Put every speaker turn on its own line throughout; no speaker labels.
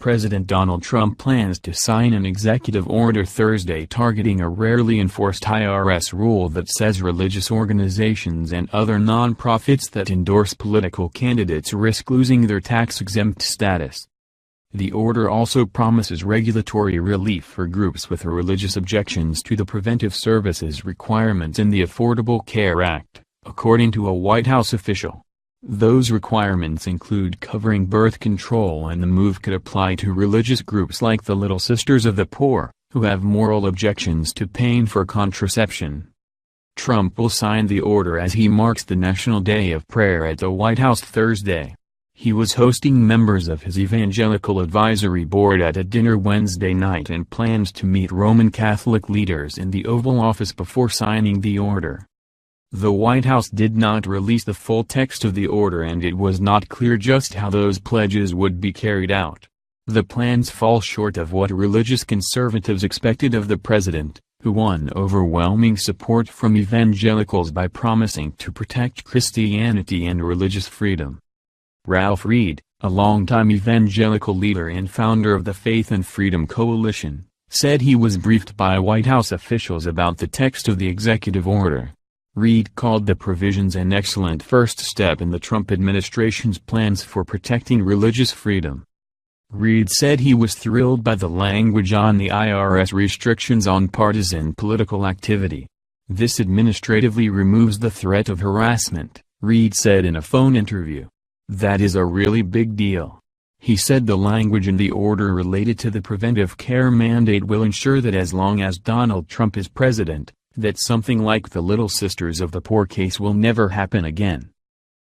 President Donald Trump plans to sign an executive order Thursday targeting a rarely enforced IRS rule that says religious organizations and other nonprofits that endorse political candidates risk losing their tax-exempt status. The order also promises regulatory relief for groups with religious objections to the preventive services requirements in the Affordable Care Act, according to a White House official. Those requirements include covering birth control, and the move could apply to religious groups like the Little Sisters of the Poor, who have moral objections to paying for contraception. Trump will sign the order as he marks the National Day of Prayer at the White House Thursday. He was hosting members of his Evangelical Advisory Board at a dinner Wednesday night and plans to meet Roman Catholic leaders in the Oval Office before signing the order. The White House did not release the full text of the order, and it was not clear just how those pledges would be carried out. The plans fall short of what religious conservatives expected of the president, who won overwhelming support from evangelicals by promising to protect Christianity and religious freedom. Ralph Reed, a longtime evangelical leader and founder of the Faith and Freedom Coalition, said he was briefed by White House officials about the text of the executive order. Reed called the provisions an excellent first step in the Trump administration's plans for protecting religious freedom. Reed said he was thrilled by the language on the IRS restrictions on partisan political activity. This administratively removes the threat of harassment, Reed said in a phone interview. That is a really big deal. He said the language in the order related to the preventive care mandate will ensure that as long as Donald Trump is president, that something like the Little Sisters of the Poor case will never happen again.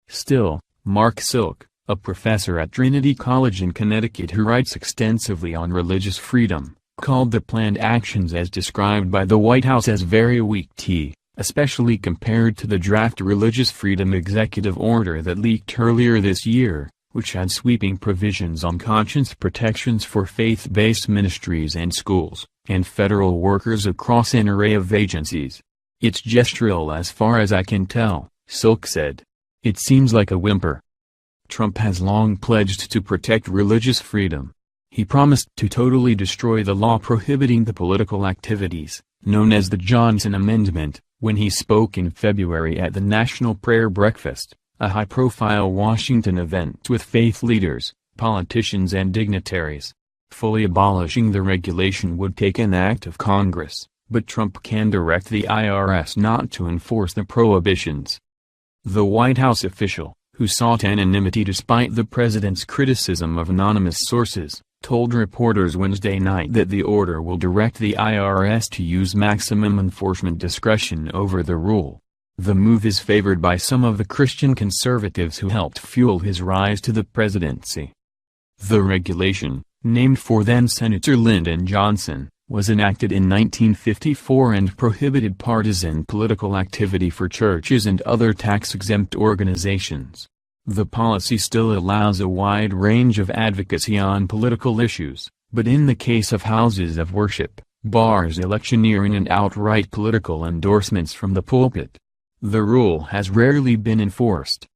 Still, Mark Silk, a professor at Trinity College in Connecticut who writes extensively on religious freedom, called the planned actions as described by the White House as very weak tea, especially compared to the draft Religious Freedom Executive Order that leaked earlier this year, which had sweeping provisions on conscience protections for faith-based ministries and schools, and federal workers across an array of agencies. It's gestural as far as I can tell, Silk said. It seems like a whimper. Trump has long pledged to protect religious freedom. He promised to totally destroy the law prohibiting the political activities, known as the Johnson Amendment, when he spoke in February at the National Prayer Breakfast, a high-profile Washington event with faith leaders, politicians and dignitaries. Fully abolishing the regulation would take an act of Congress, but Trump can direct the IRS not to enforce the prohibitions. The White House official, who sought anonymity despite the president's criticism of anonymous sources, told reporters Wednesday night that the order will direct the IRS to use maximum enforcement discretion over the rule. The move is favored by some of the Christian conservatives who helped fuel his rise to the presidency. The regulation, named for then-Senator Lyndon Johnson, was enacted in 1954 and prohibited partisan political activity for churches and other tax-exempt organizations. The policy still allows a wide range of advocacy on political issues, but in the case of houses of worship, bars electioneering and outright political endorsements from the pulpit. The rule has rarely been enforced.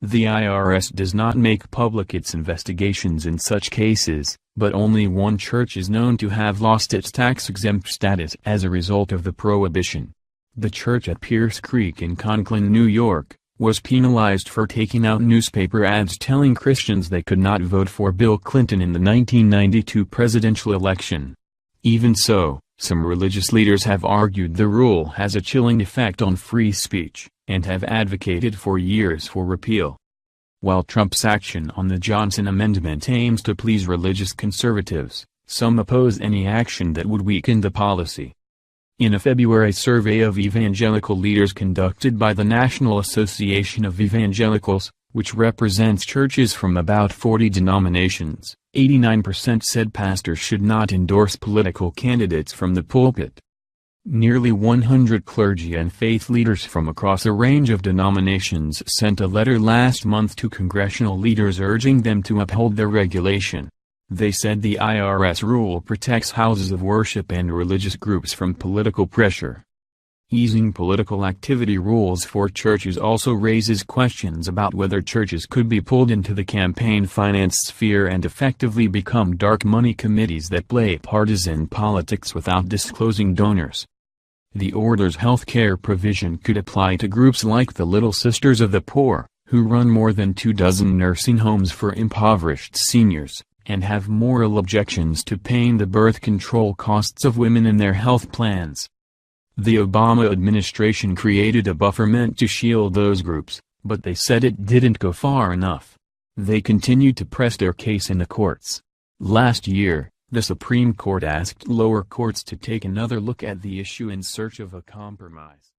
The IRS does not make public its investigations in such cases, but only one church is known to have lost its tax-exempt status as a result of the prohibition. The church at Pierce Creek in Conklin, New York, was penalized for taking out newspaper ads telling Christians they could not vote for Bill Clinton in the 1992 presidential election. Even so, some religious leaders have argued the rule has a chilling effect on free speech, and have advocated for years for repeal. While Trump's action on the Johnson Amendment aims to please religious conservatives, some oppose any action that would weaken the policy. In a February survey of evangelical leaders conducted by the National Association of Evangelicals, which represents churches from about 40 denominations, 89% said pastors should not endorse political candidates from the pulpit. Nearly 100 clergy and faith leaders from across a range of denominations sent a letter last month to congressional leaders urging them to uphold the regulation. They said the IRS rule protects houses of worship and religious groups from political pressure. Easing political activity rules for churches also raises questions about whether churches could be pulled into the campaign finance sphere and effectively become dark money committees that play partisan politics without disclosing donors. The order's health care provision could apply to groups like the Little Sisters of the Poor, who run more than 24 nursing homes for impoverished seniors, and have moral objections to paying the birth control costs of women in their health plans. The Obama administration created a buffer meant to shield those groups, but they said it didn't go far enough. They continued to press their case in the courts. Last year, the Supreme Court asked lower courts to take another look at the issue in search of a compromise.